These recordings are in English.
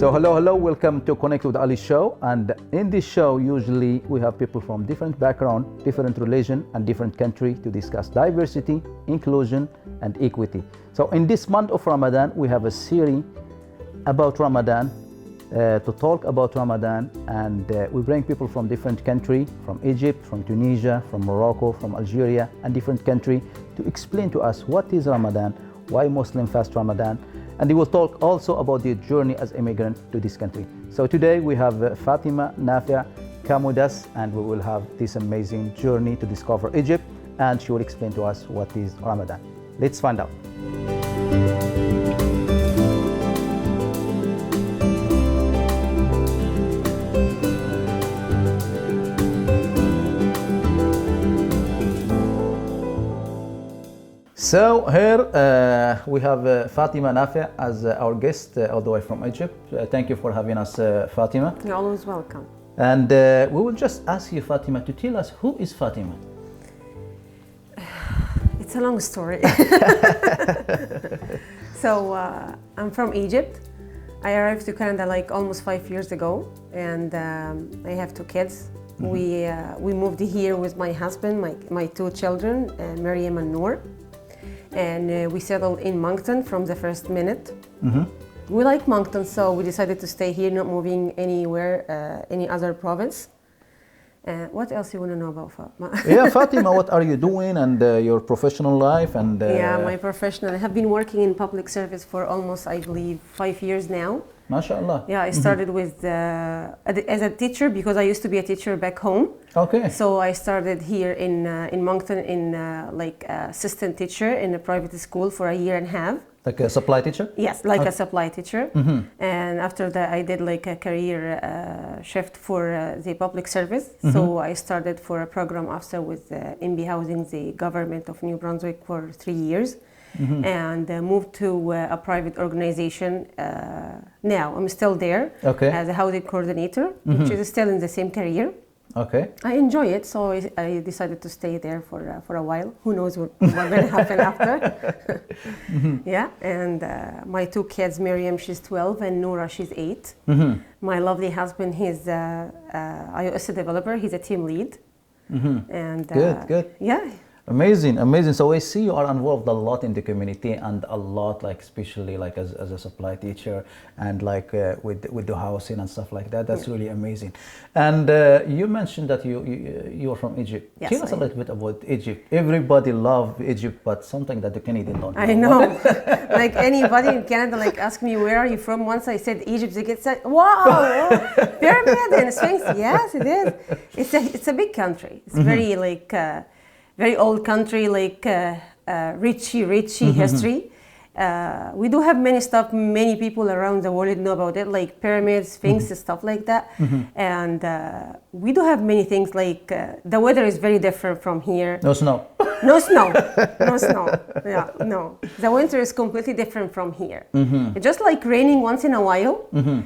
So hello, welcome to Connect with Ali show. And in this show, usually we have people from different background, different religion, and different country to discuss diversity, inclusion, and equity. So in this month of Ramadan, we have a series about Ramadan, to talk about Ramadan, and we bring people from different country, from Egypt, from Tunisia, from Morocco, from Algeria, and different country to explain to us what is Ramadan, why Muslims fast Ramadan, and they will talk also about their journey as immigrant to this country. So today we have Fatma, Nafee, come with us, and we will have this amazing journey to discover Egypt, and she will explain to us what is Ramadan. Let's find out. So here we have Fatima Nafee as our guest all the way from Egypt. Thank you for having us, Fatima. You're always welcome. And we will just ask you, Fatima, to tell us who is Fatima? It's a long story. So I'm from Egypt. I arrived to Canada like almost 5 years ago, and I have 2 kids. Mm-hmm. We moved here with my husband, my 2 children, Miriam and Noor. And we settled in Moncton from the first minute. Mm-hmm. We like Moncton, so we decided to stay here, not moving anywhere, any other province. What else you want to know about Fatma? Yeah, Fatima, what are you doing, and your professional life? And yeah, my professional. I have been working in public service for almost, I believe, 5 years now. MashaAllah. Yeah, I started with as a teacher because I used to be a teacher back home. Okay. So I started here in Moncton in like assistant teacher in a private school for a year and a half. Like a supply teacher? Yes, like a supply teacher. Mm-hmm. And after that, I did like a career shift for the public service. Mm-hmm. So I started for a program officer with MB Housing, the government of New Brunswick, for 3 years. Mm-hmm. And moved to a private organization. Now I'm still there as a housing coordinator, mm-hmm. which is still in the same career. Okay. I enjoy it, so I decided to stay there for a while. Who knows what will happen after? Mm-hmm. Yeah, and my 2 kids, Miriam, she's 12, and Noora, she's 8. Mm-hmm. My lovely husband, he's a iOS developer. He's a team lead. Mm-hmm. And good. Yeah. Amazing. So I see you are involved a lot in the community, and a lot, like especially like as a supply teacher, and like with the housing and stuff like that. That's really amazing. And you mentioned that you are from Egypt. Yes, tell us a little bit about Egypt. Everybody loves Egypt, but something that the Canadian don't know. I know. Like anybody in Canada, like ask me where are you from. Once I said Egypt, they get said, "Wow, pyramid and Sphinx." Yes, it is. It's a big country. It's very like. Very old country, like richy mm-hmm. history. We do have many stuff, many people around the world know about it, like pyramids, Sphinx, mm-hmm. stuff like that. Mm-hmm. And we do have many things, like the weather is very different from here. No snow. No snow. No snow. Yeah, no. The winter is completely different from here. Mm-hmm. It's just like raining once in a while. Mm-hmm.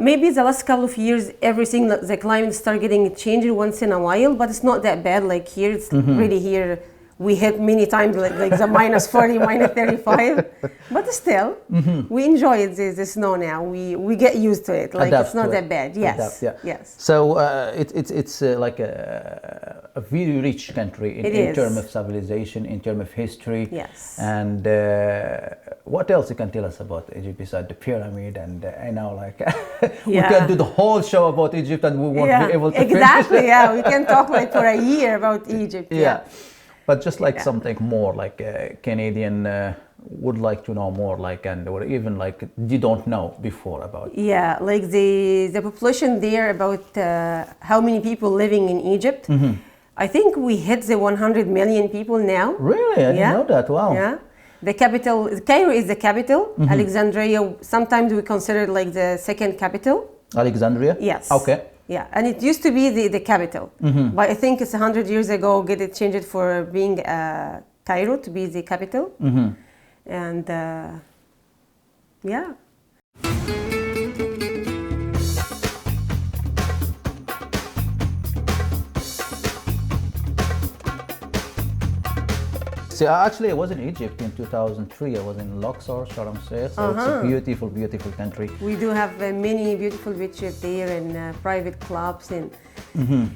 Maybe the last couple of years, everything, the climate started getting changed once in a while, but it's not that bad. Like here, it's mm-hmm. really here. We hit many times like the minus 40, minus 35, but still, mm-hmm. we enjoy the snow now. We get used to it. Like Adapt it's not that bad. Yes. Adapt, yeah. Yes. So it's like a very rich country in terms of civilization, in terms of history. Yes. And what else you can tell us about Egypt besides the pyramid? And I know, like we can do the whole show about Egypt, and we won't be able to exactly. finish. Yeah, we can talk like for a year about Egypt. Yeah. But just like something more, like Canadian would like to know more, like, and or even like you don't know before about. Yeah, like the population there, about how many people living in Egypt. Mm-hmm. I think we hit the 100 million people now. Really? I didn't know that. Wow. Yeah. The capital, Cairo is the capital. Mm-hmm. Alexandria, sometimes we consider it like the second capital. Alexandria? Yes. Okay. Yeah, and it used to be the capital, mm-hmm. but I think it's 100 years ago get it changed for being Cairo to be the capital, mm-hmm. and yeah. See, actually, I was in Egypt in 2003. I was in Luxor, Sharm el-Sheikh. So it's a beautiful, beautiful country. We do have many beautiful beaches there and private clubs, and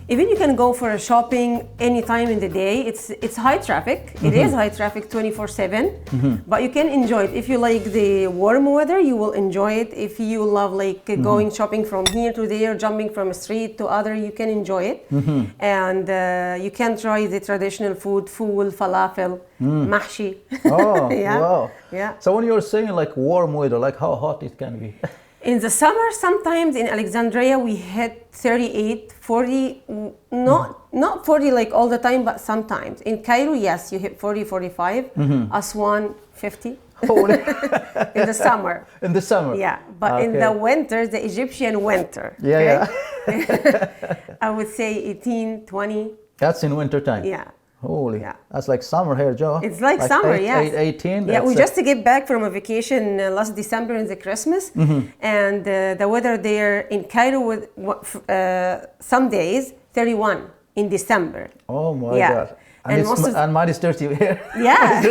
even you can go for a shopping anytime in the day. It's high traffic. It is high traffic 24/7, but you can enjoy it. If you like the warm weather, you will enjoy it. If you love like going shopping from here to there, jumping from a street to other, you can enjoy it. And you can try the traditional food, fool, falafel, mahshi. Oh, Yeah. wow. Yeah. So when you're saying like warm weather, like how hot it can be? In the summer, sometimes in Alexandria, we hit 38, 40, not 40 like all the time, but sometimes. In Cairo, yes, you hit 40, 45. Aswan, 50. Holy. In the summer. In the summer? Yeah, but in the winter, the Egyptian winter. Yeah, I would say 18, 20. That's in winter time? Yeah. Holy. Yeah. That's like summer here, Joe. It's like summer, yes. 18? Yeah, we just get back from a vacation last December in the Christmas, and the weather there in Cairo with some days 31 in December. Oh my Yeah. God. And And mine is 30 here. Yeah.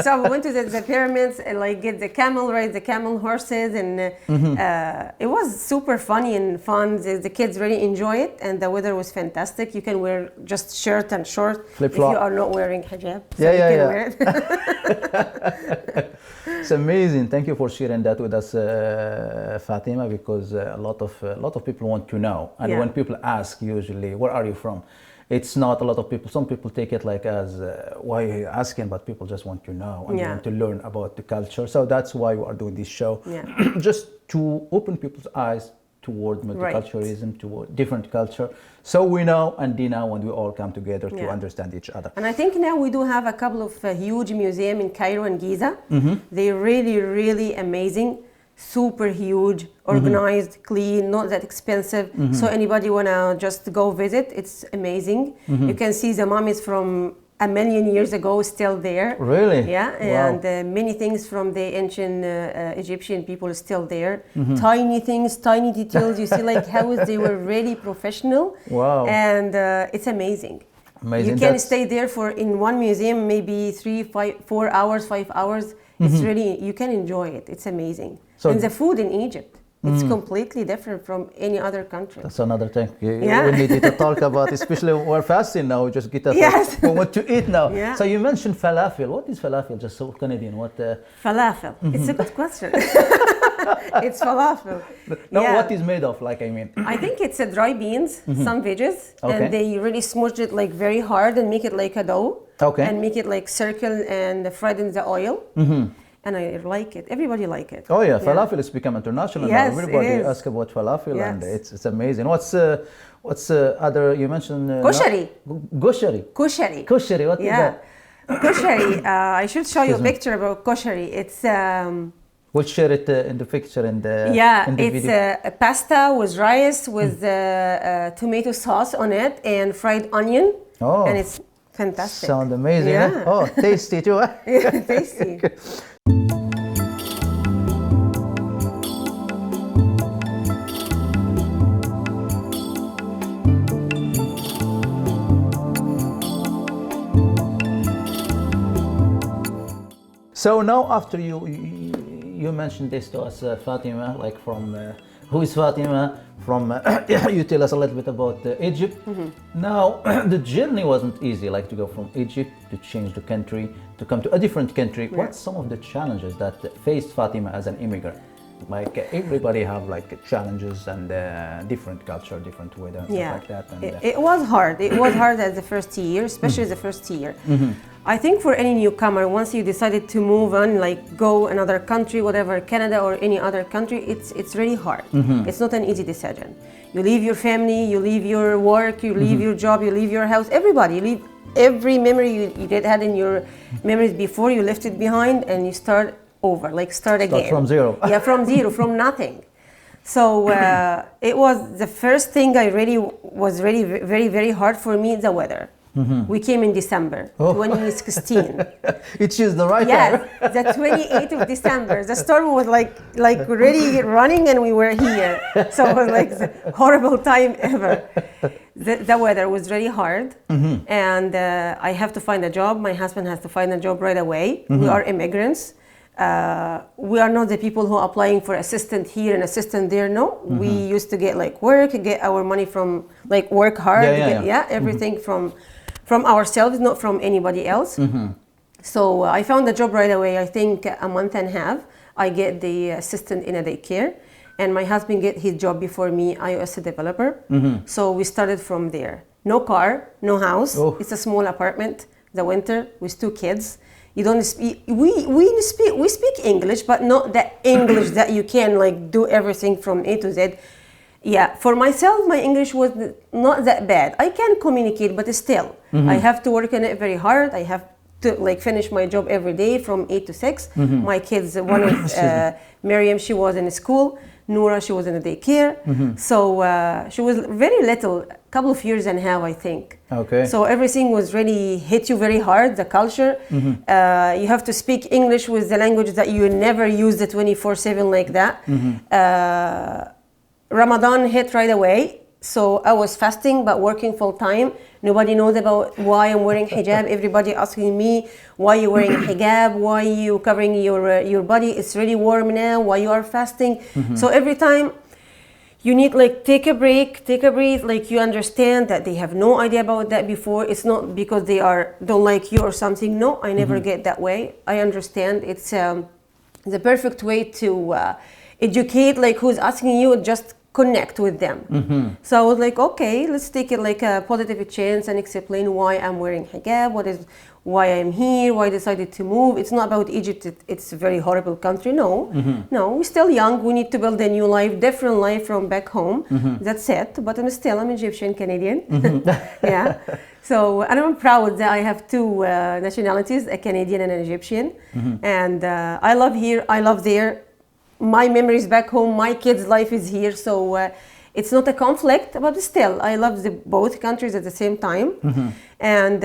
So we went to the pyramids and like get the camel, ride the camel horses, and it was super funny and fun. The kids really enjoy it, and the weather was fantastic. You can wear just shirt and short Flip-flop. if you are not wearing hijab. So Yeah, you yeah, can yeah. wear it. It's amazing. Thank you for sharing that with us, Fatima, because a lot of people want to know. And Yeah. when people ask, usually, where are you from? It's not a lot of people. Some people take it like as, why are you asking? But people just want to know and they Yeah. want to learn about the culture. So that's why we are doing this show, Yeah. just to open people's eyes toward multiculturalism, toward different culture. So we know and they know, and we all come together to Yeah. understand each other. And I think now we do have a couple of huge museums in Cairo and Giza. They're really, really amazing, super huge, organized, clean, not that expensive. So anybody wanna just go visit, it's amazing. You can see the mummies from a million years ago still there. Really? Yeah, Wow. and many things from the ancient Egyptian people is still there. Tiny things, tiny details. You see like how they were really professional. Wow. And it's amazing. Amazing. You can That's- stay there for in one museum maybe 3, 5, 4 hours, 5 hours. It's really, you can enjoy it. It's amazing. So- And the food in Egypt, it's completely different from any other country. That's another thing Yeah. we needed to talk about, especially we're fasting now. We just get us Yes. we want to eat now. Yeah. So you mentioned falafel. What is falafel? Just so Canadian. What? Falafel. It's a good question. It's falafel. No, Yeah. what is made of? Like I mean. I think it's a dry beans, some veggies, Okay. and they really smoosh it like very hard and make it like a dough. Okay. And make it like circle and fry it in the oil. And I like it. Everybody like it. Oh yeah, falafel has become international Yes, now. it Everybody is. asks about falafel, and Yes. it's amazing. What's other? You mentioned Koshari. Koshari. Kushari. Koshari. What is Yeah. that? Koshari. I should show you a Excuse me. picture about koshari. It's We'll share it in the picture in the in the it's video. a pasta with rice with tomato sauce on it and fried onion. Oh. And it's fantastic. Sound amazing. Yeah. Huh? Oh, tasty too. Huh? Yeah, tasty. So now, after you mentioned this to us, Fatima, like from who is Fatima? From you tell us a little bit about Egypt. Now, the journey wasn't easy, like to go from Egypt to change the country to come to a different country. Yeah. What's some of the challenges that faced Fatima as an immigrant? Like everybody have like challenges and different culture, different weather, and stuff like that. And, It was hard. It was hard as the first year, especially the first year. I think for any newcomer, once you decided to move on, like go another country, whatever, Canada or any other country, it's really hard. It's not an easy decision. You leave your family, you leave your work, you leave your job, you leave your house, everybody. You leave every memory you had in your memories before, you left it behind and you start over, like start again. from zero. Yeah, from zero, from nothing. So it was the first thing I really was really very, very hard for me, the weather. We came in December 2016. It is the right Yes, time. the 28th of December. The storm was like really running and we were here. So it was like the horrible time ever. the weather was really hard, and I have to find a job. My husband has to find a job right away. We are immigrants. We are not the people who are applying for assistant here and assistant there. No, we used to get like work, get our money from like work hard, everything from ourselves, not from anybody else. So I found a job right away. I think a month and a half. I get the assistant in a daycare, and my husband get his job before me, iOS developer. So we started from there. No car, no house. Oh. It's a small apartment. The winter with 2 kids. You don't speak. We speak English, but not the English that you can like do everything from A to Z. Yeah, for myself, my English was not that bad. I can communicate, but still, I have to work on it very hard. I have to like finish my job every day from 8 to 6. My kids, one of Miriam, she was in school. Noura, she was in a daycare. So she was very little, a couple of years and a half, I think. Okay. So everything was really hit you very hard, the culture. You have to speak English with the language that you never used it 24/7 like that. Ramadan hit right away. So I was fasting but working full time. Nobody knows about why I'm wearing hijab. Everybody asking me, why you wearing hijab? Why you covering your body? It's really warm now. Why you are fasting? So every time you need like take a break, take a breath. Like you understand that they have no idea about that before. It's not because they don't like you or something. No, I never get that way. I understand. It's the perfect way to educate. Like who's asking you, just connect with them. So I was like, okay, let's take it like a positive chance and explain why I'm wearing hijab, why I'm here, why I decided to move. It's not about Egypt, it's a very horrible country. No, we're still young. We need to build a new life, different life from back home. That's it. But I'm Egyptian Canadian. Yeah. So and I'm proud that I have 2 nationalities, a Canadian and an Egyptian. And I love here, I love there. My memories back home, my kids' life is here, so it's not a conflict, but still, I love both countries at the same time. And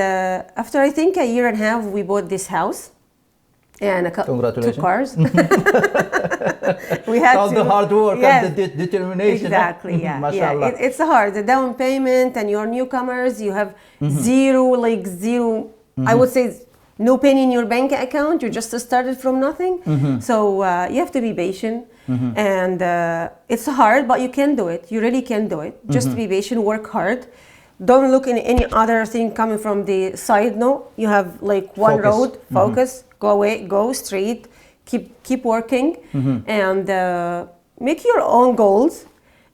after I think a year and a half, we bought this house and 2 cars. We had all the hard work and the determination. Exactly, yeah. It's hard. The down payment, and you're newcomers, you have zero. I would say. No penny in your bank account, you just started from nothing. So you have to be patient. And it's hard, but you can do it. You really can do it. Just be patient, work hard. Don't look in any other thing coming from the side. No, you have like one road, focus, go away, go straight, keep working, and make your own goals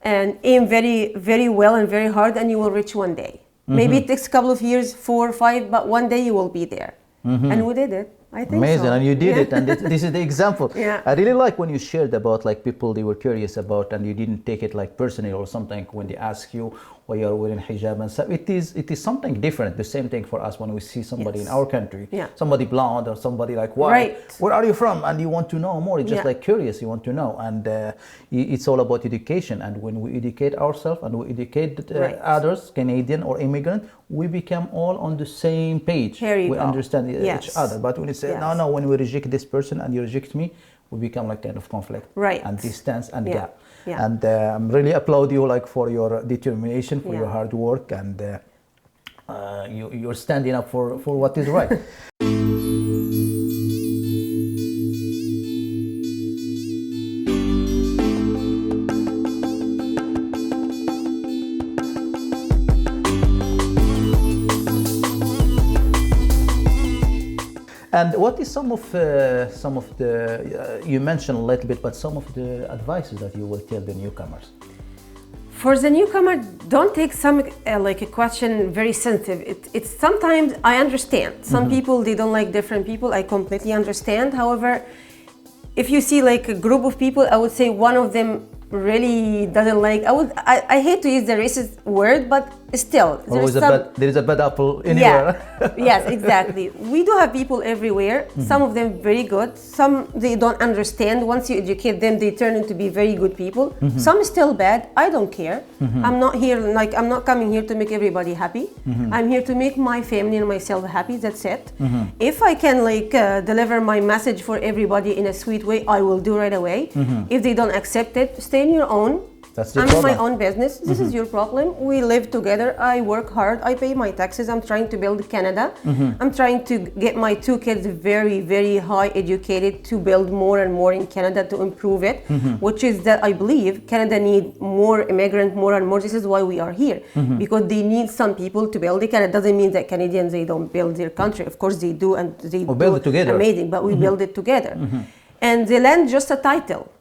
and aim very, very well and very hard, and you will reach one day. Maybe it takes a couple of years, 4 or 5, but one day you will be there. And we did it. I think amazing, so. and you did it, and this is the example. Yeah. I really like when you shared about like people they were curious about, and you didn't take it like personally or something when they ask you why you are wearing hijab and stuff. It is something different. The same thing for us when we see somebody in our country, somebody blonde or somebody like why, where are you from, and you want to know more. It's just like curious, you want to know, and it's all about education. And when we educate ourselves and we educate others, Canadian or immigrant, we become all on the same page. We understand each other. But when you say no, when we reject this person and you reject me, we become like kind of conflict and distance and gap. And I'm really applaud you like for your determination, for your hard work, and you're standing up for what is right. And what is some of the you mentioned a little bit, but some of the advices that you will tell the newcomers? For the newcomer, don't take some like a question very sensitive. It's sometimes I understand. Some people they don't like different people. I completely understand. However, if you see like a group of people, I would say one of them really doesn't like. I hate to use the racist word, but still there is a bad apple anywhere. Yes, exactly. We do have people everywhere. Some of them very good, some they don't understand. Once you educate them, they turn into be very good people. Some still bad. I don't care. I'm not here I'm not coming here to make everybody happy. I'm here to make my family and myself happy. That's it. If I can deliver my message for everybody in a sweet way, I will do right away. If they don't accept it, stay in your own. That's the I'm in problem. my own business. This is your problem. We live together. I work hard. I pay my taxes. I'm trying to build Canada. I'm trying to get my two kids very, very high educated to build more and more in Canada to improve it, which is that I believe Canada need more immigrants, more and more. This is why we are here, because they need some people to build it. And it doesn't mean that Canadians, they don't build their country. Of course they do, and they build it together. Amazing, but we build it together. And the land just a title.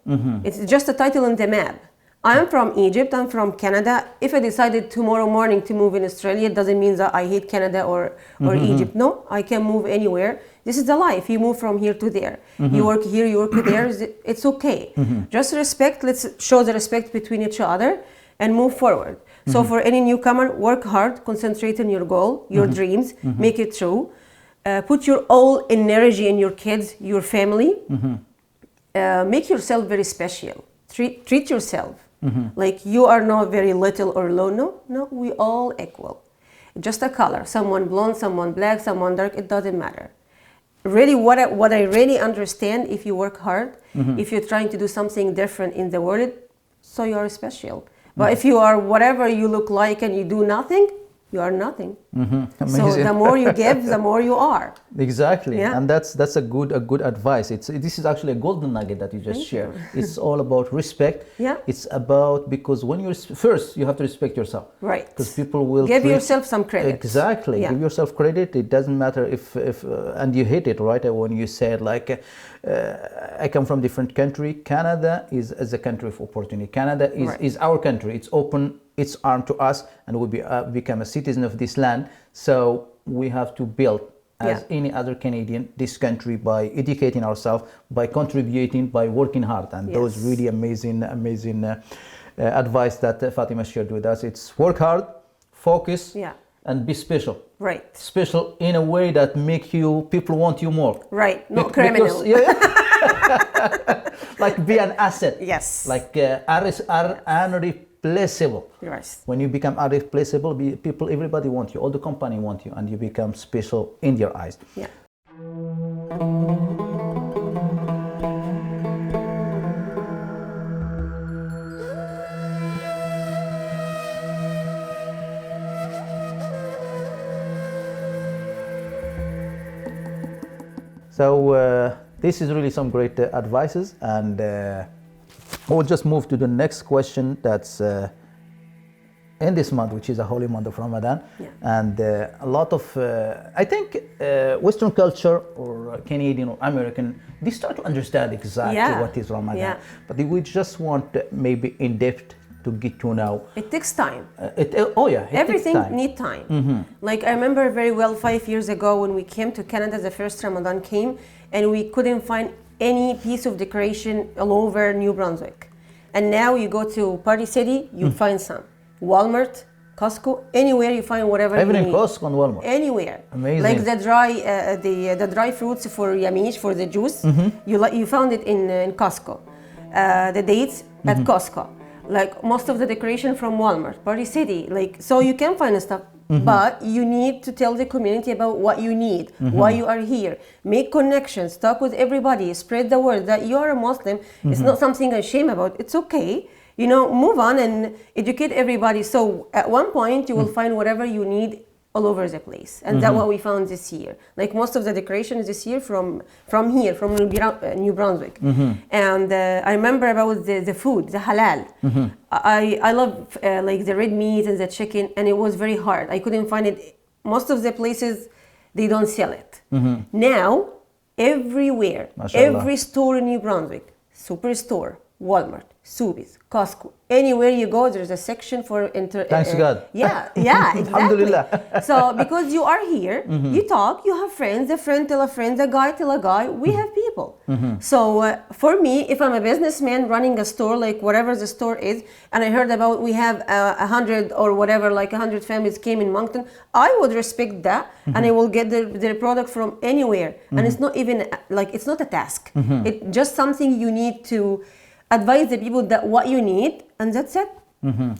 It's just a title on the map. I'm from Egypt, I'm from Canada. If I decided tomorrow morning to move in Australia, it doesn't mean that I hate Canada or Egypt. No, I can move anywhere. This is the life. You move from here to there. You work here, you work there. It's okay. Just respect. Let's show the respect between each other and move forward. So for any newcomer, work hard, concentrate on your goal, your dreams, make it true. Put your all energy in your kids, your family. Make yourself very special. Treat yourself. Like you are not very little or low. No, we all equal. Just a color. Someone blonde, someone black, someone dark. It doesn't matter. Really, what I really understand, if you work hard, if you're trying to do something different in the world, so you are special. But if you are whatever you look like and you do nothing, you are nothing. So the more you give, the more you are. Exactly, Yeah. and that's a good advice. This is actually a golden nugget that you just shared. It's all about respect. Yeah. It's about, because when first you have to respect yourself. Right. Because people will Give yourself some credit. Exactly. Yeah. Give yourself credit. It doesn't matter if and you hit it right when you said like, I come from different country. Canada is a country of opportunity. Canada is our country. It's open its arm to us, and we become a citizen of this land. So we have to build, as any other Canadian, this country by educating ourselves, by contributing, by working hard. And those really amazing advice that Fatima shared with us. It's work hard, focus, and be special. Right. Special in a way that people want you more. Right. Not criminal. Like be an asset. Yes. Like irreplaceable. Yes. When you become irreplaceable, everybody wants you, all the company want you, and you become special in their eyes. Yeah. So this is really some great advices, and we'll just move to the next question that's in this month, which is a holy month of Ramadan. And a lot of, I think Western culture or Canadian or American, they start to understand exactly what is Ramadan. But we just want maybe in depth to get to know. It takes time. Everything needs time. Like I remember very well 5 years ago when we came to Canada, the first Ramadan came, and we couldn't find any piece of decoration all over New Brunswick. And now you go to Party City, you find some. Walmart, Costco, anywhere you find whatever you need. Even in Costco and Walmart. Anywhere. Amazing. Like the dry fruits for yamish, for the juice, you found it in Costco. The dates at Costco. Like most of the decoration from Walmart, Party City. Like, so you can find stuff, but you need to tell the community about what you need, why you are here. Make connections, talk with everybody, spread the word that you are a Muslim. It's not something I'm ashamed about. It's okay. You know, move on and educate everybody. So at one point you will find whatever you need all over the place, and that's what we found this year. Like most of the decorations this year from here, from New Brunswick. And I remember about the food, the halal. I love like the red meat and the chicken, and it was very hard. I couldn't find it. Most of the places they don't sell it. Now everywhere, every store in New Brunswick, superstore, Walmart, Sobeys, Costco, anywhere you go, there's a section for Thanks God. Yeah, exactly. Alhamdulillah. So because you are here, you talk, you have friends, a friend tell a friend, a guy tell a guy, we have people. So for me, if I'm a businessman running a store, like whatever the store is, and I heard about we have 100 or whatever, like 100 families came in Moncton, I would respect that, and I will get their product from anywhere. And it's not even, like, it's not a task. It's just something you need to advise the people that what you need, and that's it.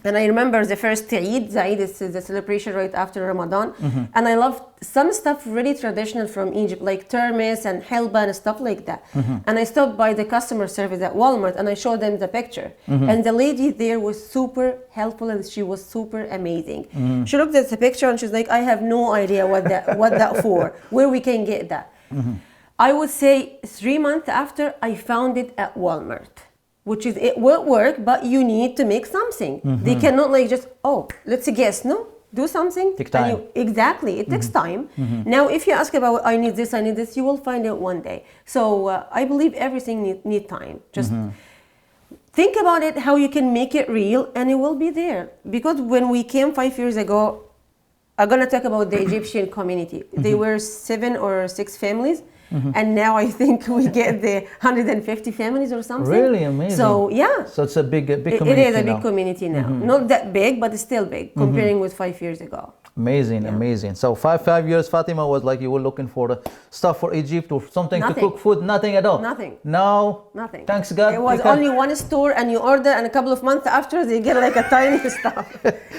And I remember the first Eid. The Eid is the celebration right after Ramadan. And I loved some stuff really traditional from Egypt, like termes and helba and stuff like that. And I stopped by the customer service at Walmart and I showed them the picture. And the lady there was super helpful and she was super amazing. She looked at the picture and she's like, I have no idea what that for, where we can get that. I would say 3 months after, I found it at Walmart. Which is, it will work, but you need to make something. They cannot like just, oh, let's guess. No, do something. Take time. Exactly, it takes time. Now, if you ask about, I need this, you will find it one day. So I believe everything need time. Just think about it, how you can make it real, and it will be there. Because when we came 5 years ago, I'm gonna talk about the Egyptian community. They were 7 or 6 families. And now I think we get the 150 families or something. Really amazing. So yeah. So it's a big community. It is a big community now. Not that big, but it's still big comparing with 5 years ago. Amazing, amazing. So 5 years, Fatima was like you were looking for the stuff for Egypt or something to cook food, nothing at all. Nothing. Now, nothing. Thanks God. It was only one store, and you order, and a couple of months after they get like a tiny stuff.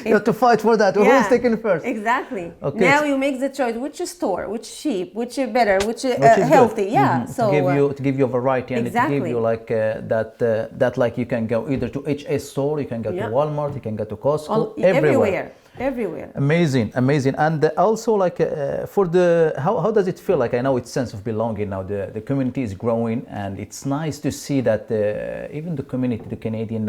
You have to fight for that. Who's taking first? Exactly. Okay. Now you make the choice: which store, which cheap, which is better, which is healthy. Good. Yeah. So to give you a variety and to give you like that like you can go either to HS store, you can go to Walmart, you can go to Costco, everywhere. Amazing. And also like for the how does it feel? Like I know it's sense of belonging now. The community is growing, and it's nice to see that even the community, the Canadian,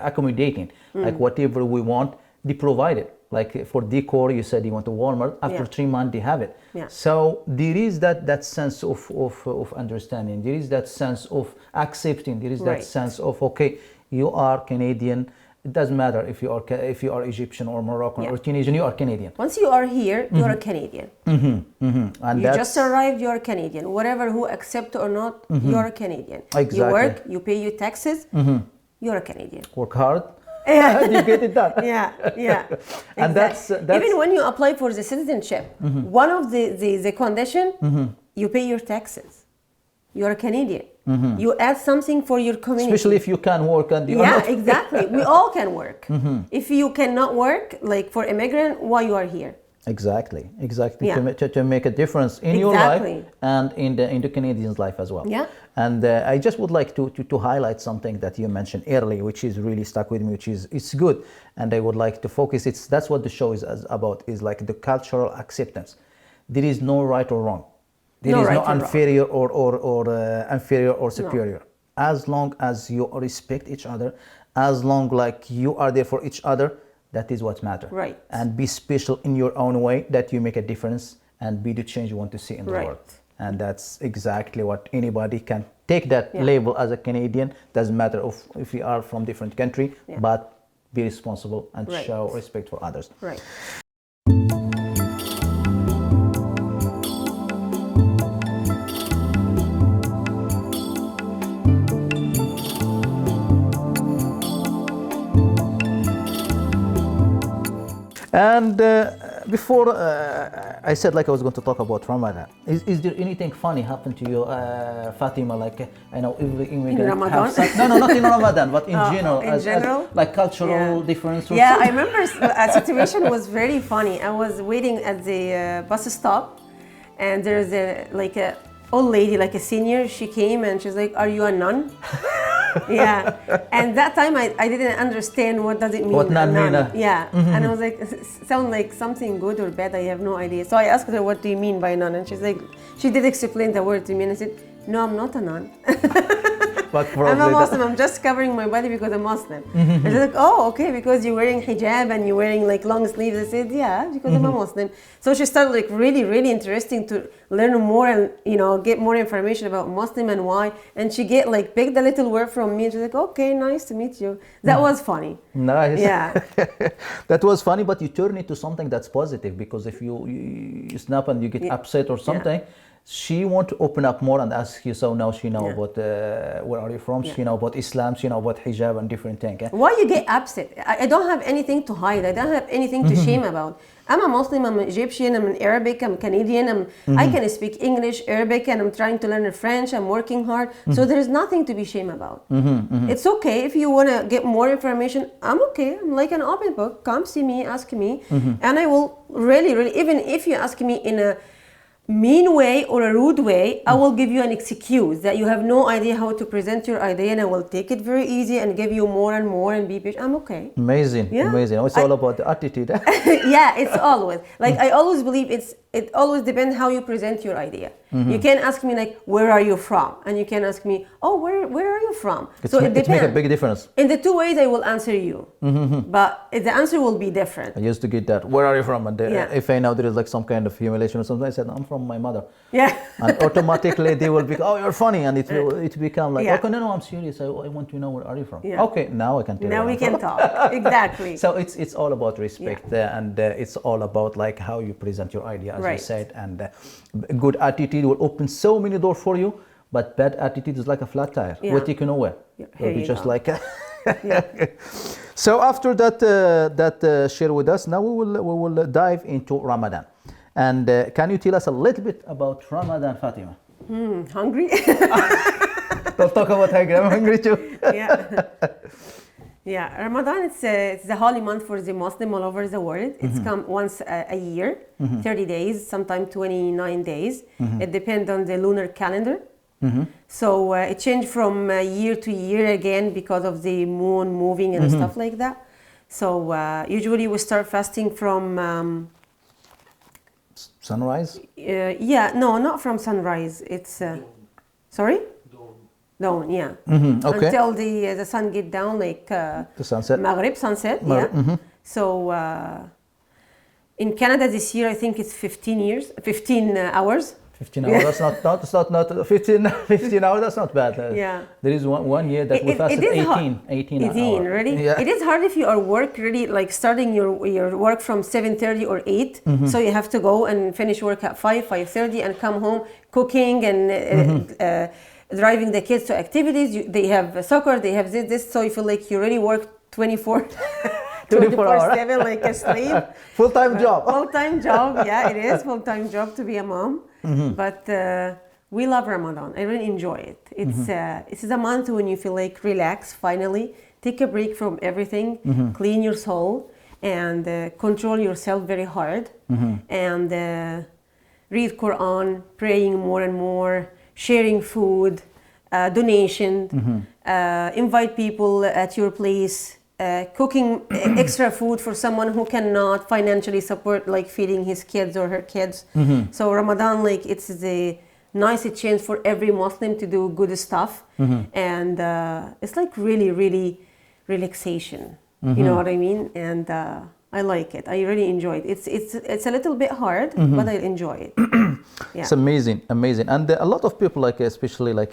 accommodating like whatever we want, they provide it. Like for decor, you said you went to Walmart. After 3 months, they have it. So there is that sense of understanding. There is that sense of accepting. There is that sense of okay, you are Canadian. It doesn't matter if you are Egyptian or Moroccan or Tunisian. You are Canadian. Once you are here, you are a Canadian. And you just arrived. You are Canadian. Whatever who accept or not, you are a Canadian. Exactly. You work. You pay your taxes. You are a Canadian. Work hard. You get it done. Yeah. And that's even when you apply for the citizenship, one of the condition, you pay your taxes. You're a Canadian. You add something for your community. Especially if you can work and you are not. Exactly. We all can work. If you cannot work, like for immigrant, why you are here? Exactly. To make a difference in your life and in the Canadians' life as well. And I just would like to highlight something that you mentioned earlier, which is really stuck with me, which is it's good, and I would like to focus. That's what the show is about. Is like the cultural acceptance. There is no right or wrong. There is no inferior or superior. As long as you respect each other, as long like you are there for each other, that is what matters. Right. And be special in your own way, that you make a difference and be the change you want to see in the world. And that's exactly what anybody can take that label as a Canadian. Doesn't matter if we are from different country, but be responsible and show respect for others. Right. And before I said like I was going to talk about Ramadan. Is there anything funny happened to you, Fatima? Like I know every immigrant. In Ramadan? No, not in Ramadan, but in general. In general? As like cultural difference. Yeah, I remember a situation was very funny. I was waiting at the bus stop, and there's a old lady, like a senior. She came and she's like, "Are you a nun?" And that time I didn't understand what does it mean. What nun mean? And I was like, sound like something good or bad, I have no idea. So I asked her, what do you mean by nun? And she's like, she did explain the word to me, and I said, no, I'm not a nun. I'm a Muslim. I'm just covering my body because I'm Muslim. And she's like, oh, okay, because you're wearing hijab and you're wearing like long sleeves. I said, yeah, because I'm a Muslim. So she started like really, really interesting to learn more and get more information about Muslim and why. And she picked a little word from me. And she's like, okay, nice to meet you. That was funny. Nice. Yeah. That was funny, but you turn it to something that's positive, because if you snap and you get upset or something, she want to open up more and ask you. So now she know about where are you from? Yeah. She know about Islam. She know about hijab and different things. Why you get upset? I don't have anything to hide. I don't have anything to shame about. I'm a Muslim, I'm Egyptian, I'm an Arabic, I'm Canadian, I can speak English, Arabic, and I'm trying to learn French, I'm working hard. So there's nothing to be ashamed about. It's okay if you want to get more information, I'm okay. I'm like an open book. Come see me, ask me, and I will really, even if you ask me in a mean way or a rude way, I will give you an excuse that you have no idea how to present your idea, and I will take it very easy and give you more and more and be patient. I'm okay. Amazing, amazing. It's all about the attitude. Yeah, it's always like I always believe it always depends how you present your idea. You can ask me like, where are you from? And you can ask me, oh, where are you from? So it depends. It makes a big difference. In the two ways I will answer you, but the answer will be different. I used to get that, where are you from? And if I know there is like some kind of humiliation or something, I said, I'm from my mother. Yeah. And automatically they will be, oh, you're funny. And it become like, okay, no, I'm serious. I want to know where are you from? Yeah. Okay, now I can tell you. Now we can talk. Exactly. So it's all about respect and it's all about like how you present your idea, as you said, and good attitude will open so many doors for you, but bad attitude is like a flat tire. We'll take you nowhere. It'll be just like So after that share with us, now we will dive into Ramadan. And can you tell us a little bit about Ramadan, Fatima? Hungry? Don't talk about hungry. I'm hungry too. Yeah, Ramadan, it's the holy month for the Muslim all over the world. It's come once a year, 30 days, sometimes 29 days. It depends on the lunar calendar. So it changed from year to year again because of the moon moving and stuff like that. So usually we start fasting from... sunrise? No, not from sunrise. It's... sorry? Dawn, yeah. Okay. Until the sun get down, like the sunset. Maghrib, sunset, yeah. So in Canada this year, I think it's 15 hours. 15 hours. That's not 15 hours. That's not bad. Yeah. There is one year that we fasted 18 hours. Really? Yeah. It is hard if you are work really, like starting your work from 7:30 or 8. So you have to go and finish work at 5:30 and come home cooking and driving the kids to activities. They have soccer, they have this, so you feel like you really work 24/7 like a slave. Full-time job. Full-time job, yeah, it is full-time job to be a mom. But we love Ramadan. I really enjoy it. It's a month when you feel like relax, finally, take a break from everything, clean your soul, and control yourself very hard, and read Quran, praying more and more, sharing food, donation, invite people at your place, cooking extra food for someone who cannot financially support, like feeding his kids or her kids. So Ramadan, like it's the nice chance for every Muslim to do good stuff, and it's like really, really relaxation. You know what I mean? And I like it. I really enjoy it. It's a little bit hard, but I enjoy it. Yeah. It's amazing. And a lot of people, like especially like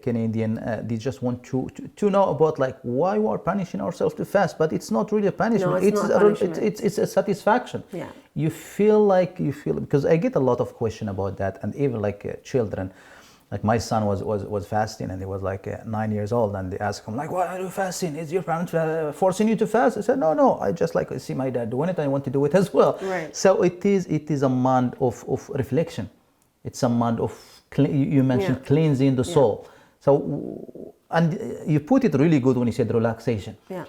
Canadian, they just want to know about like why we are punishing ourselves to fast, but it's not really a punishment. No, it's not punishment. It's a satisfaction. Yeah. You feel because I get a lot of question about that, and even like children. Like my son was fasting, and he was like 9 years old, and they asked him like, why are you fasting? Is your parents forcing you to fast? I said, no, I just like see my dad doing it, I want to do it as well. Right. So it is a month of reflection. It's a month of, you mentioned cleansing the soul. So, and you put it really good when you said relaxation. Yeah.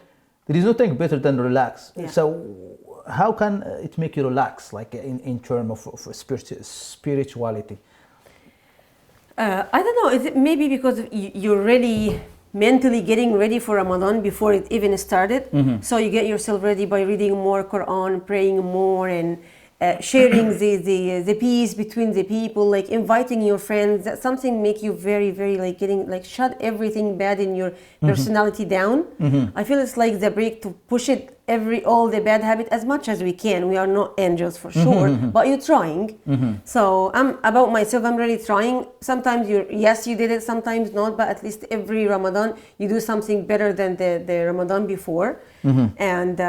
There is nothing better than relax. Yeah. So how can it make you relax, like in terms of spirituality? I don't know. Is it maybe because you're really mentally getting ready for Ramadan before it even started? So you get yourself ready by reading more Quran, praying more, and sharing the peace between the people, like inviting your friends. That something make you very, very like getting like shut everything bad in your personality down. I feel it's like the break to push it all the bad habit as much as we can. We are not angels for sure, but you're trying. So I'm about myself. I'm really trying. Sometimes you did it, sometimes not, but at least every Ramadan you do something better than the Ramadan before, and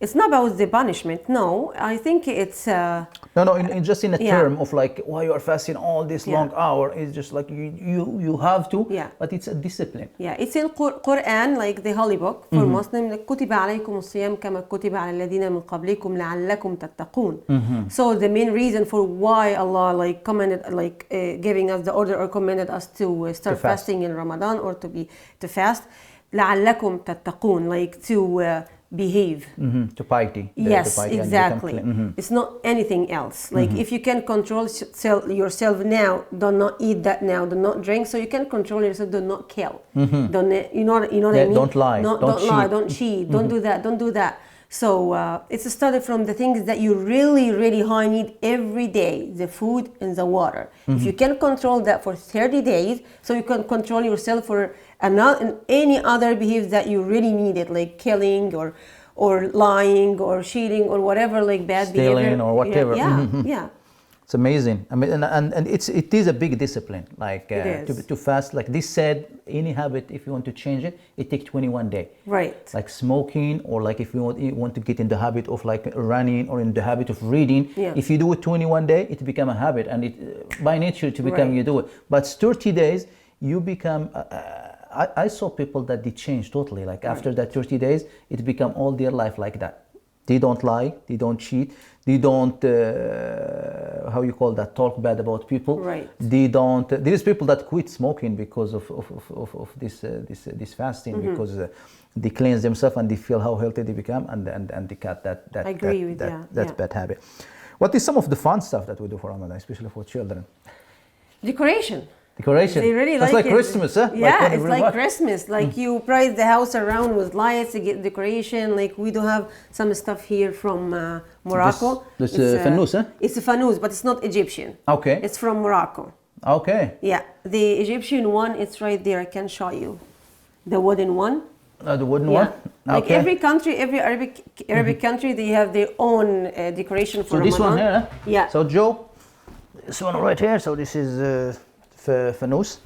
It's not about the punishment. No, I think it's. No, in just in a term of like why you are fasting all this long hour. It's just like you have to. Yeah. But it's a discipline. Yeah, it's in Quran, like the holy book for Muslim. Like, كتب عليكم الصيام كما كتب على الذين من قبلكم لعلكم تتقون. So the main reason for why Allah like commanded, like giving us the order or commanded us to start fasting in Ramadan or to fast, لعلكم تتقون, like to behave. To piety. Yes, piety exactly. It's not anything else. Like if you can control yourself now, do not eat that now, do not drink. So you can control yourself, do not kill. Don't, you know what I mean? Don't lie. Don't lie, don't cheat, don't do that. So it's started from the things that you really high need every day, the food and the water. If you can control that for 30 days, so you can control yourself for any other behavior that you really needed, like killing or lying or cheating or whatever, like bad stealing behavior. or whatever. Yeah. It's amazing. I mean, and it is a big discipline. Like to fast. Like this said, any habit, if you want to change it, it takes 21 days. Right. Like smoking, or like if you want to get in the habit of like running or in the habit of reading. Yeah. If you do it 21 days, it become a habit, and it by nature to become you do it. But 30 days, you become. I saw people that they change totally. Like after that 30 days, it become all their life like that. They don't lie, they don't cheat, they don't how you call that, talk bad about people. Right. They don't. There is people that quit smoking because of this fasting, because they cleanse themselves and they feel how healthy they become, and they cut that I agree with that bad habit. What is some of the fun stuff that we do for Ramadan, especially for children? Decoration. They really That's like it. Christmas, huh? Yeah, it's like Christmas. Like you price the house around with lights to get decoration. Like we do have some stuff here from Morocco. This fanous, huh? It's a fanous, but it's not Egyptian. Okay. It's from Morocco. Okay. Yeah, the Egyptian one, it's right there. I can show you. The wooden one. The wooden one? Like Okay. every country, every Arabic country, they have their own decoration for Ramadan. So this one here, huh? Yeah. So Joe, this one right here. So this is fanous,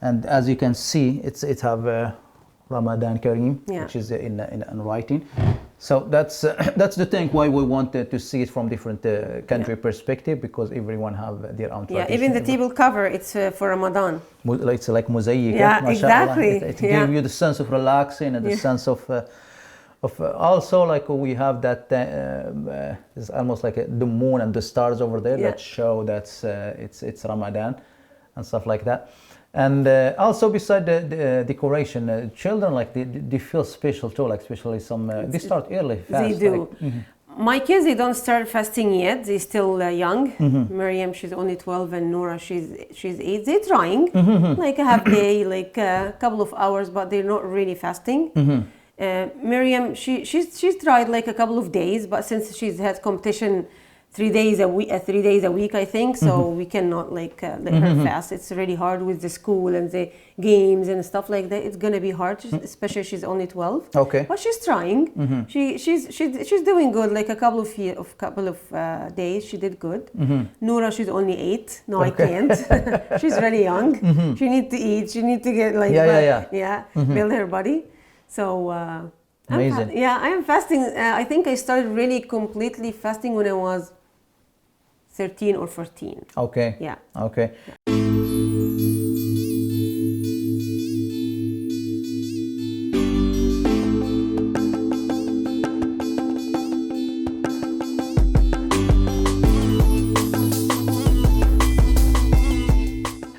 and as you can see, it have Ramadan Kareem, which is in writing. So that's the thing why we wanted to see it from different country perspective, because everyone have their own tradition. Yeah, even the table cover, it's for Ramadan. It's like mosaic. Yeah, exactly. It gives you the sense of relaxing and the sense of also, like we have that it's almost like the moon and the stars over there that show that it's Ramadan and stuff like that. And also beside the decoration, children like they feel special too, like especially some they start early fast. They do. Like, My kids, they don't start fasting yet. They're still young. Miriam, she's only 12, and Nora, she's 8. They're trying like a half day, like a couple of hours, but they're not really fasting. Miriam, she's tried like a couple of days, but since she's had competition 3 days a week, I think, so we cannot like let her fast. It's really hard with the school and the games and stuff like that. It's gonna be hard, especially she's only 12. Okay. But she's trying. She's doing good. Like a couple of days, she did good. Noura, she's only 8. No, I can't. She's really young. She needs to eat. She needs to get like build her body. So amazing. I am fasting. I think I started really completely fasting when I was 13 or 14. Okay. Yeah. Okay.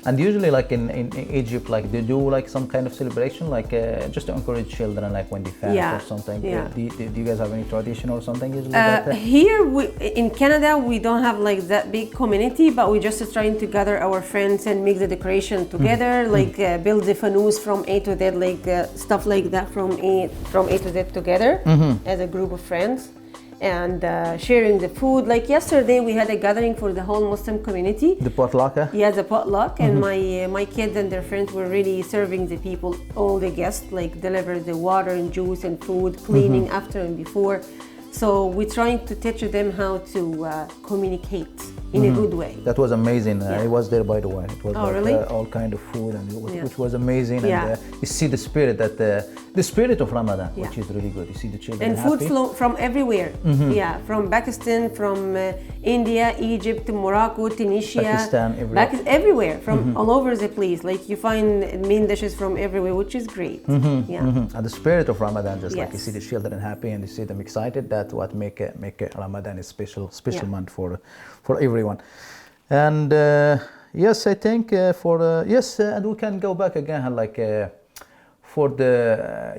And usually, like in Egypt, like they do like some kind of celebration, like just to encourage children, like when they fast or something. Yeah. Do you guys have any tradition or something usually like that? Here in Canada, we don't have like that big community, but we're just trying to gather our friends and make the decoration together, like build the fanous from A to Z, like stuff like that from A to Z together as a group of friends. And sharing the food. Like yesterday, we had a gathering for the whole Muslim community. The potluck? Yeah, the potluck. And my kids and their friends were really serving the people, all the guests, like deliver the water and juice and food, cleaning after and before. So we're trying to teach them how to communicate in a good way. That was amazing. Yeah. I was there, by the way. It was really? All kind of food, and Yeah. which was amazing. Yeah. And you see the spirit the spirit of Ramadan, which is really good. You see the children And food happy. flow from everywhere. Yeah, from Pakistan, from India, Egypt, Morocco, Tunisia, Pakistan, everywhere. Everywhere, from all over the place. Like you find main dishes from everywhere, which is great. Yeah. And the spirit of Ramadan, just like you Yes. see the children happy and you see them excited. That's what make Ramadan a special Yeah. month for everyone. And yes, I think and we can go back again like. For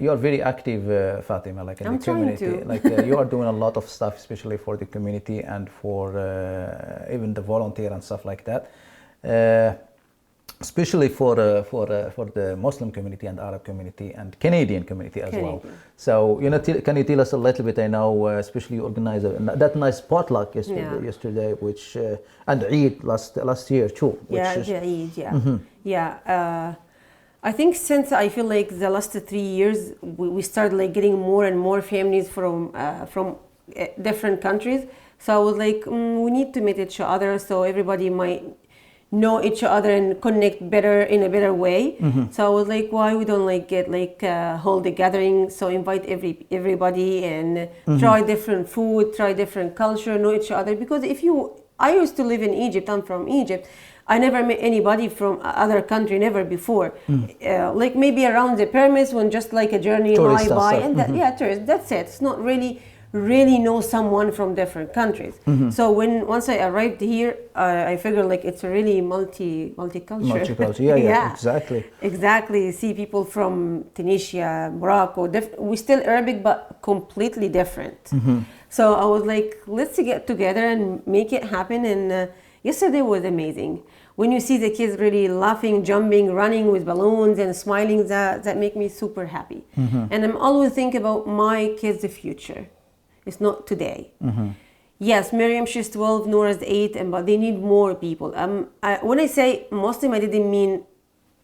you are very active, Fatima, like in I'm the community. trying to. Like you are doing a lot of stuff, especially for the community and for even the volunteer and stuff like that. Especially for the Muslim community and Arab community and Canadian community as well. So can you tell us a little bit? I know, especially you organized that nice potluck yesterday, which and Eid last year too. Yeah, Eid. Yeah, yeah. I think since I feel like the last 3 years we started like getting more and more families from different countries. So I was like, we need to meet each other so everybody might know each other and connect better in a better way. So I was like, why we don't like get like hold a gathering? So invite everybody and try different food, try different culture, know each other. Because I used to live in Egypt. I'm from Egypt. I never met anybody from other country, never before. Like maybe around the pyramids when just like a journey Tourist by and and yeah, tourists. That's it. It's not really know someone from different countries. So once I arrived here, I figured like it's a really multicultural. Multicultural, yeah, exactly. See people from Tunisia, Morocco. We still Arabic, but completely different. So I was like, let's get together and make it happen. And yesterday was amazing. When you see the kids really laughing, jumping, running with balloons and smiling, that make me super happy. And I'm always thinking about my kids' future. It's not today. Yes, Miriam, she's 12, Nora's 8, but they need more people. When I say Muslim, I didn't mean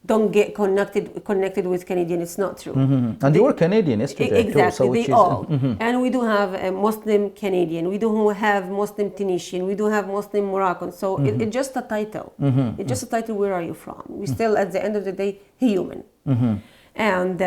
don't get connected with Canadian. It's not true. And you were Canadian yesterday exactly, too. They all. And we do have a Muslim Canadian. We do have Muslim Tunisian. We do have Muslim Moroccan. So it's just a title. It's just a title. Where are you from? We still, at the end of the day, human. And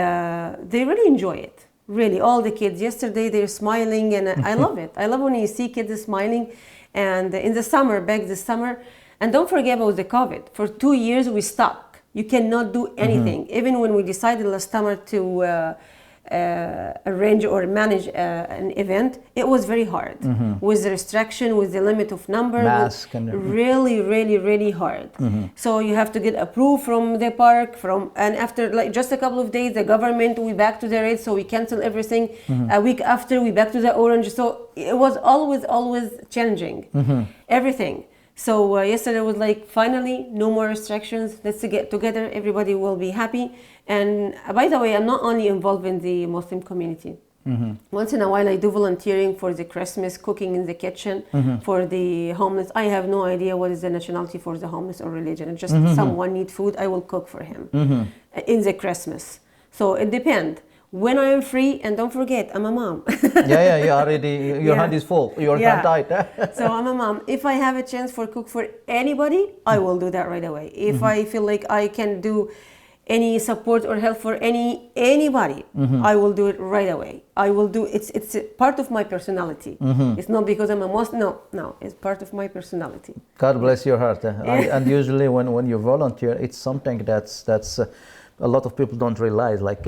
they really enjoy it. Really, all the kids. Yesterday they're smiling, and I love it. I love when you see kids smiling. And in the summer, back this summer, and don't forget about the COVID. For 2 years we stopped. You cannot do anything. Even when we decided last summer to arrange or manage an event, it was very hard. With the restriction, with the limit of number, mask really hard. So you have to get approved from the park, and after like just a couple of days, the government, we back to the red, so we cancel everything. A week after, we back to the orange. So it was always changing, everything. So yesterday was like, finally, no more restrictions. Let's get together. Everybody will be happy. And by the way, I'm not only involved in the Muslim community. Once in a while, I do volunteering for the Christmas, cooking in the kitchen for the homeless. I have no idea what is the nationality for the homeless or religion. It's just someone need food, I will cook for him in the Christmas. So it depends. When I am free, and don't forget, I'm a mom. You already, your hand is full, your hand tight. So I'm a mom. If I have a chance for cook for anybody, I will do that right away. If I feel like I can do any support or help for anybody, I will do it right away. I will do it's a part of my personality. It's not because I'm a Muslim. No, it's part of my personality. God bless your heart. And usually when you volunteer, it's something that's a lot of people don't realize. Like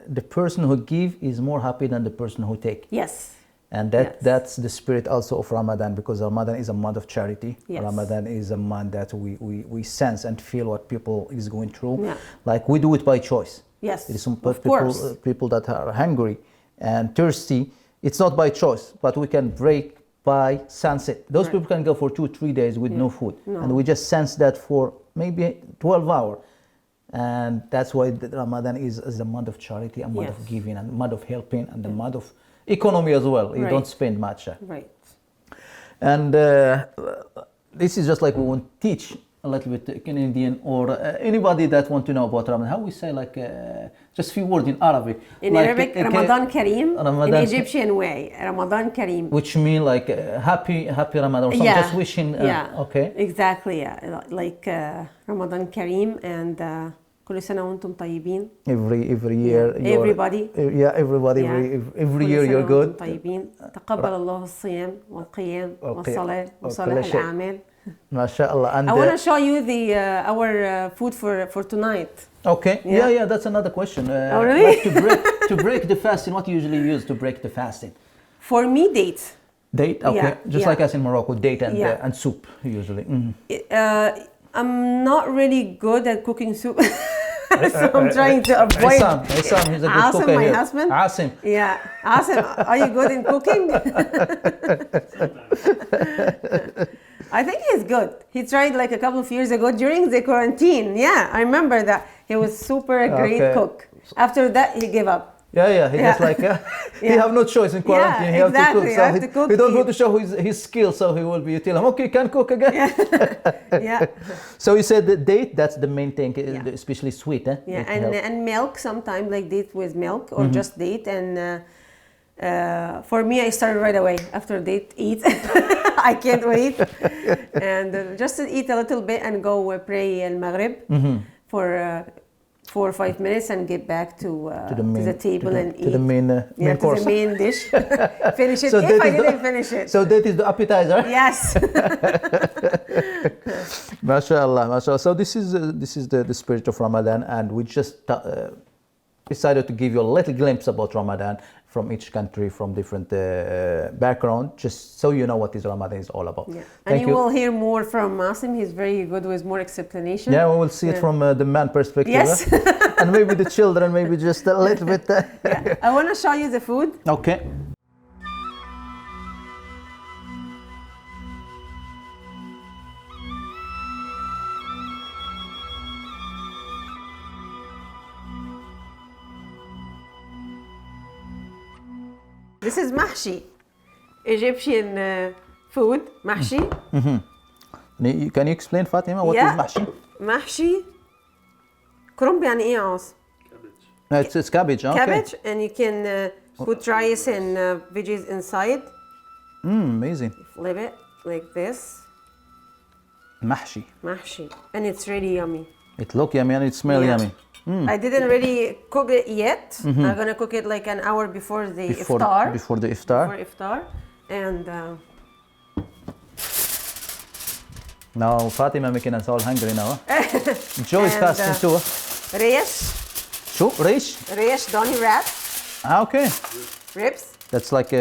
the person who give is more happy than the person who take. Yes. And that's the spirit also of Ramadan, because Ramadan is a month of charity. Yes. Ramadan is a month that we sense and feel what people is going through. Yeah. Like we do it by choice. Yes, there is some people that are hungry and thirsty. It's not by choice, but we can break by sunset. Those people can go for 2-3 days with no food. And we just sense that for maybe 12 hours. And that's why Ramadan is a month of charity, a month of giving, and a month of helping, and a month of economy as well. You don't spend much. Right. And this is just like we want to teach a little bit Canadian or anybody that want to know about Ramadan, how we say like just few words in Arabic. In like, Arabic, Ramadan Kareem. Ramadan, in Egyptian way, Ramadan Kareem. which mean like happy Ramadan or something. Yeah. Just wishing. Okay. Exactly. Yeah. Like Ramadan Kareem and كل سنة وأنتم طيبين. Every year. Everybody. Everybody. Every year you're good. طيبين. تقبل الله الصيام والقيام والصلاة وصالح الأعمال. MashaAllah. And I want to show you the our food for tonight. Okay. Yeah. That's another question. Oh, really? Like to break the fasting, what you usually use to break the fasting? For me, dates. Date. Okay. Yeah, Just like us in Morocco, date and soup usually. Mm-hmm. I'm not really good at cooking soup. So I'm trying to avoid. Asim, he's a good Asim, cooker my here. husband. Asim. Yeah, Asim, are you good in cooking? I think he's good. He tried like a couple of years ago during the quarantine. Yeah, I remember that. He was super great cook. After that, he gave up. Yeah. He just like he have no choice in quarantine. Yeah, he exactly. have to cook. So he don't want to show his skill, so he will be tell him, okay, you can cook again. Yeah. So you said the date, that's the main thing, especially sweet, eh? Yeah, and milk sometimes, like date with milk or just date. And for me, I started right away after date eat. I can't wait. And just to eat a little bit and go pray al-Maghrib for 4 or 5 minutes and get back to the table and eat. To the main course. To the main dish. Finish it So if I didn't finish it. So that is the appetizer? Yes. MashaAllah. So this is the spirit of Ramadan, and we just decided to give you a little glimpse about Ramadan from each country, from different background, just so you know what is Ramadan is all about. Yeah. And you will hear more from Asim. He's very good with more explanation. Yeah, we will see it from the man perspective. Yes. And maybe the children, maybe just a little bit. Yeah. I want to show you the food. Okay. This is mahshi, Egyptian food, mahshi. Can you explain, Fatima, what is mahshi? Mahshi, كرنب يعني إيه عاص? Cabbage. It's cabbage, okay. Cabbage, and you can put rice and veggies inside. Amazing. Flip it like this. Mahshi. Mahshi, and it's really yummy. It look yummy and it smell yummy. I didn't really cook it yet. I'm gonna cook it like an hour before the iftar. Before the iftar. Before iftar, and now Fatima making us all hungry now. Joe is fasting too. Rish. Shoo, rish. Rish, donny wrap. Okay. Ribs. That's like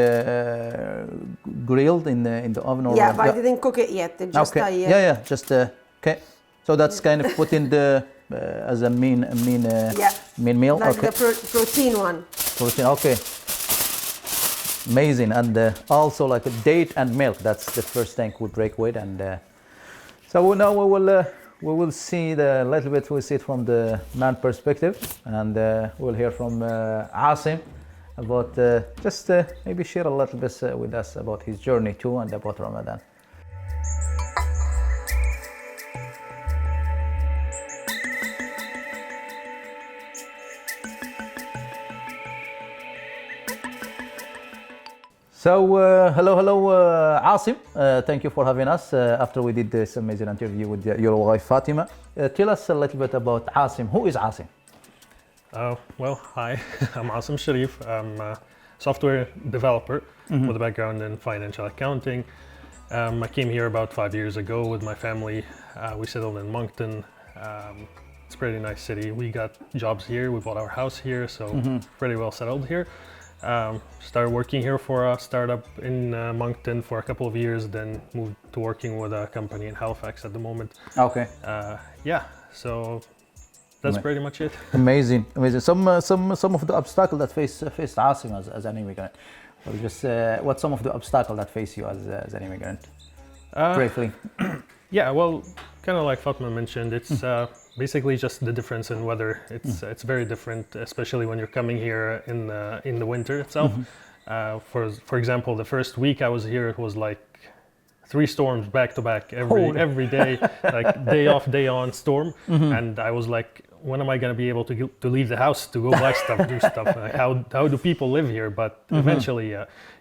grilled in the oven or. Yeah, but I didn't cook it yet. Just okay. Just okay. So that's kind of put in the as a main meal. Like okay. the protein one. Protein. Okay. Amazing, and also like a date and milk. That's the first thing we break with, and so now we will see the little bit. We see it from the man perspective, and we'll hear from Asim about just maybe share a little bit with us about his journey too and about Ramadan. So, hello, Asim. Thank you for having us after we did this amazing interview with your wife, Fatima. Tell us a little bit about Asim. Who is Asim? Well, hi, I'm Asim Sharif. I'm a software developer with a background in financial accounting. I came here about 5 years ago with my family. We settled in Moncton. It's a pretty nice city. We got jobs here. We bought our house here, so pretty well settled here. Started working here for a startup in Moncton for a couple of years, then moved to working with a company in Halifax at the moment. Okay. So that's pretty much it. Amazing. Some of the obstacles that faced Asim as an immigrant, or just what some of the obstacles that face you as an immigrant, briefly. Yeah, well, kind of like Fatma mentioned, it's basically just the difference in weather. It's very different, especially when you're coming here in the winter itself. For example, the first week I was here, it was like 3 storms back to back Holy. every day, like day off, day on storm. And I was like, when am I going to be able to leave the house to go buy stuff, do stuff? Like, how do people live here? But eventually,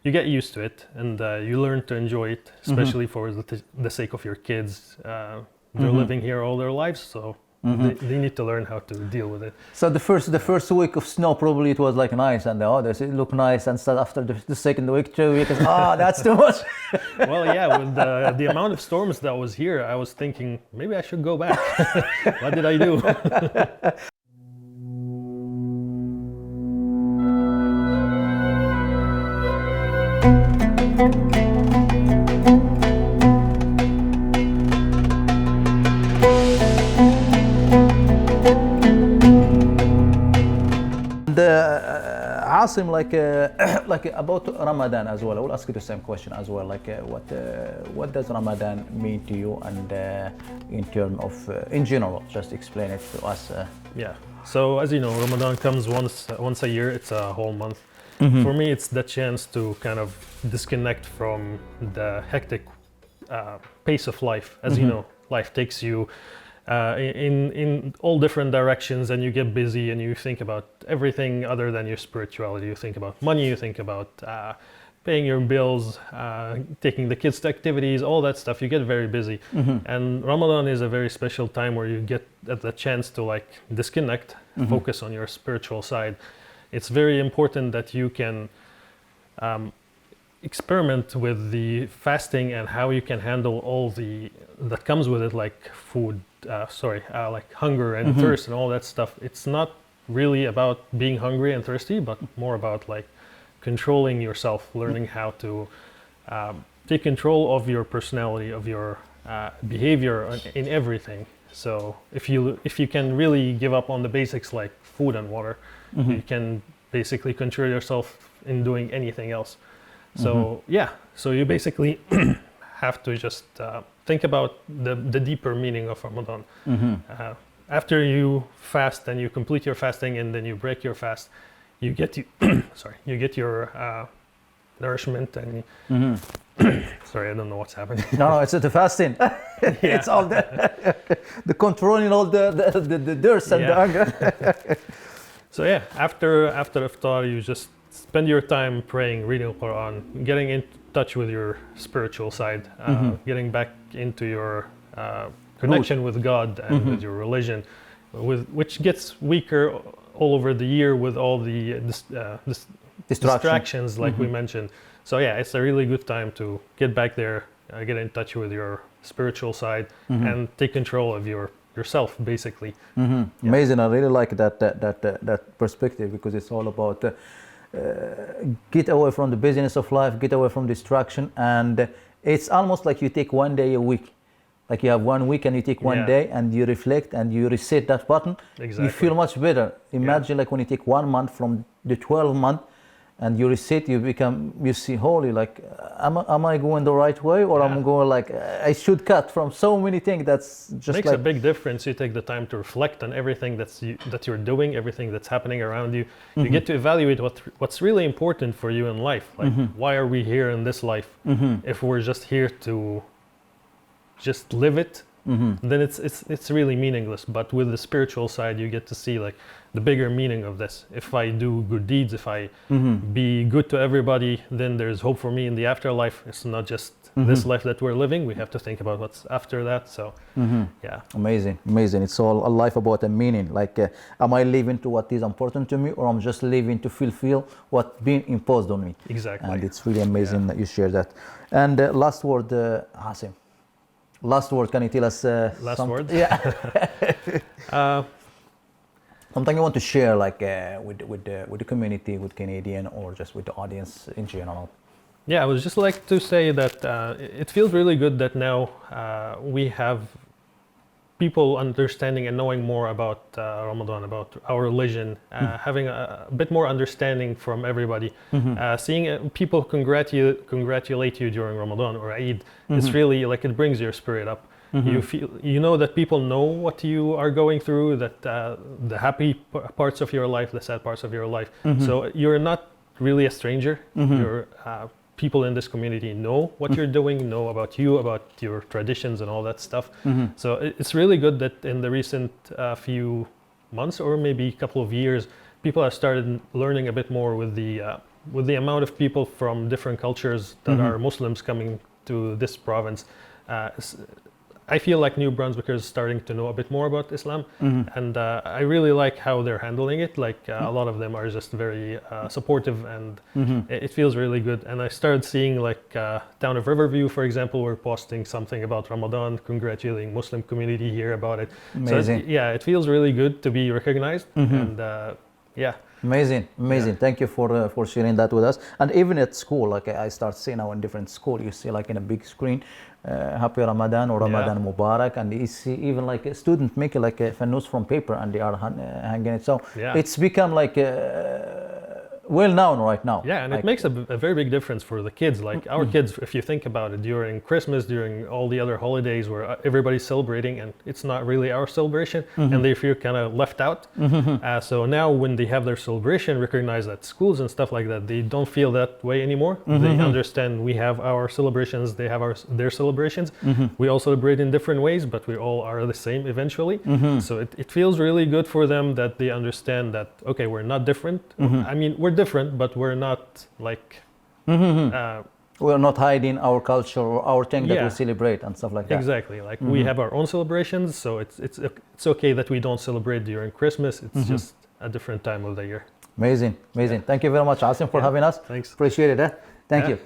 you get used to it, and you learn to enjoy it, especially for the sake of your kids. They're living here all their lives, so they need to learn how to deal with it. So the first week of snow, probably it was like nice, and does it look nice? And so after the second week, 2 weeks, that's too much. Well, yeah, with the amount of storms that was here, I was thinking maybe I should go back. What did I do? Asim, like about Ramadan as well. I will ask you the same question as well. Like, what does Ramadan mean to you, and in terms of in general, just explain it to us. Yeah. So as you know, Ramadan comes once a year. It's a whole month. For me, it's the chance to kind of disconnect from the hectic pace of life. As you know, life takes you in all different directions, and you get busy and you think about everything other than your spirituality. You think about money, you think about paying your bills, taking the kids to activities, all that stuff. You get very busy. And Ramadan is a very special time where you get the chance to like disconnect, focus on your spiritual side. It's very important that you can experiment with the fasting and how you can handle all that comes with it, like food, like hunger and thirst and all that stuff. It's not really about being hungry and thirsty, but more about like controlling yourself, learning how to take control of your personality, of your behavior in everything. So if you can really give up on the basics like food and water, you can basically control yourself in doing anything else. So so you basically have to just think about the deeper meaning of Ramadan. After you fast and you complete your fasting and then you break your fast, you get your nourishment and sorry, I don't know what's happening. No, it's the fasting. It's all the controlling all the dirt and the hunger. So yeah, after iftar, you just spend your time praying, reading the Quran, getting in touch with your spiritual side, getting back into your connection with God and with your religion, which gets weaker all over the year with all the distractions like we mentioned. So yeah, it's a really good time to get back there, get in touch with your spiritual side and take control of yourself, basically. Amazing. I really like that perspective, because it's all about get away from the busyness of life, get away from distraction, and it's almost like you take one day a week. Like you have 1 week and you take one day and you reflect and you reset that button. Exactly. You feel much better. Imagine like when you take 1 month from the 12 month and you reset, you see, holy, like, am I going the right way, or I'm going like, I should cut from so many things. That's just makes like a big difference. You take the time to reflect on everything that you're doing, everything that's happening around you. You get to evaluate what's really important for you in life. Like, why are we here in this life? If we're just here to just live it, then it's really meaningless. But with the spiritual side, you get to see like the bigger meaning of this. If I do good deeds, if I be good to everybody, then there's hope for me in the afterlife. It's not just this life that we're living. We have to think about what's after that. So yeah, amazing. It's all a life about a meaning. Like, am I living to what is important to me, or I'm just living to fulfill what's being imposed on me? Exactly. And it's really amazing that you share that. And last word, Asim. Last word, can you tell us word? Yeah. Something you want to share, like with the community, with Canadian, or just with the audience in general? Yeah, I would just like to say that it feels really good that now we have people understanding and knowing more about Ramadan, about our religion, having a bit more understanding from everybody. Seeing people congratulate you during Ramadan or Eid, it's really like it brings your spirit up. You know that people know what you are going through, that the happy parts of your life, the sad parts of your life. So you're not really a stranger. people in this community know what you're doing, know about you, about your traditions and all that stuff. So it's really good that in the recent few months or maybe a couple of years, people have started learning a bit more with the amount of people from different cultures that are Muslims coming to this province. I feel like New Brunswickers is starting to know a bit more about Islam, and I really like how they're handling it. Like a lot of them are just very supportive, and it feels really good. And I started seeing like town of Riverview, for example, we're posting something about Ramadan, congratulating Muslim community here about it. Amazing. So it feels really good to be recognized, and yeah. Amazing. Yeah. Thank you for sharing that with us. And even at school, like I start seeing now in different school, you see like in a big screen, Happy Ramadan or Ramadan Mubarak, and you see even like a student make like a fanus from paper and they are hanging it. So it's become like well known right now. Yeah, and like, it makes a very big difference for the kids. Like our kids, if you think about it, during Christmas, during all the other holidays where everybody's celebrating and it's not really our celebration, and they feel kind of left out. So now when they have their celebration recognized at schools and stuff like that, they don't feel that way anymore. They understand we have our celebrations, they have their celebrations. We all celebrate in different ways, but we all are the same eventually. So it feels really good for them that they understand that, okay, we're not different. I mean, we're different, but we're not like we're not hiding our culture or our thing that we celebrate and stuff like that. Exactly. Like we have our own celebrations, so it's okay that we don't celebrate during Christmas. It's just a different time of the year. Amazing. Thank you very much, Asim, for having us. Thanks. Appreciate it. Thank you.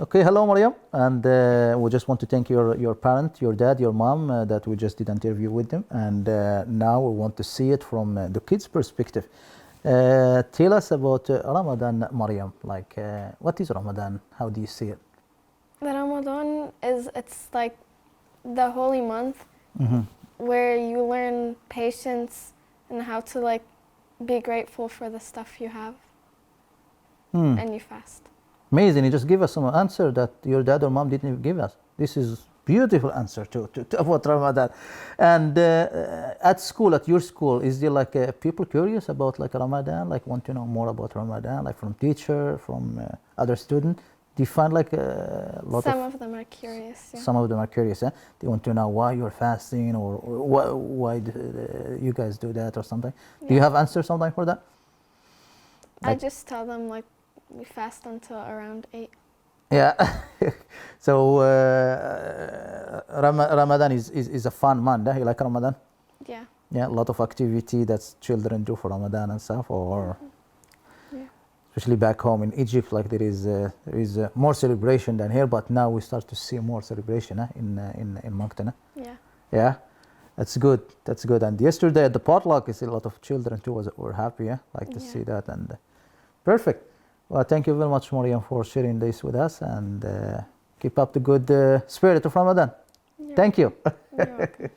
Okay, hello Mariam, and we just want to thank your parent, your dad, your mom, that we just did an interview with them, and now we want to see it from the kids' perspective. Tell us about Ramadan, Mariam. Like, what is Ramadan? How do you see it? The Ramadan it's like the holy month where you learn patience and how to like be grateful for the stuff you have, and you fast. Amazing. You just give us some answer that your dad or mom didn't give us. This is beautiful answer to about Ramadan. And at school, at your school, is there like people curious about like Ramadan, like want to know more about Ramadan, like from teacher, from other student? Do you find like a lot Some of them are curious. Yeah. Some of them are curious. They want to know why you're fasting or why you guys do that or something. Yeah. Do you have answer something for that? I just tell them like we fast until around 8. Yeah. So Ramadan is a fun month. You like Ramadan? Yeah. Yeah, a lot of activity that children do for Ramadan and stuff, or especially back home in Egypt, like there is more celebration than here, but now we start to see more celebration in Moncton. Yeah. Yeah, that's good. That's good. And yesterday at the potluck, I see a lot of children too were happy. Like to see that, and perfect. Well, thank you very much, Mariam, for sharing this with us, and keep up the good spirit of Ramadan. You're Thank you. You're welcome.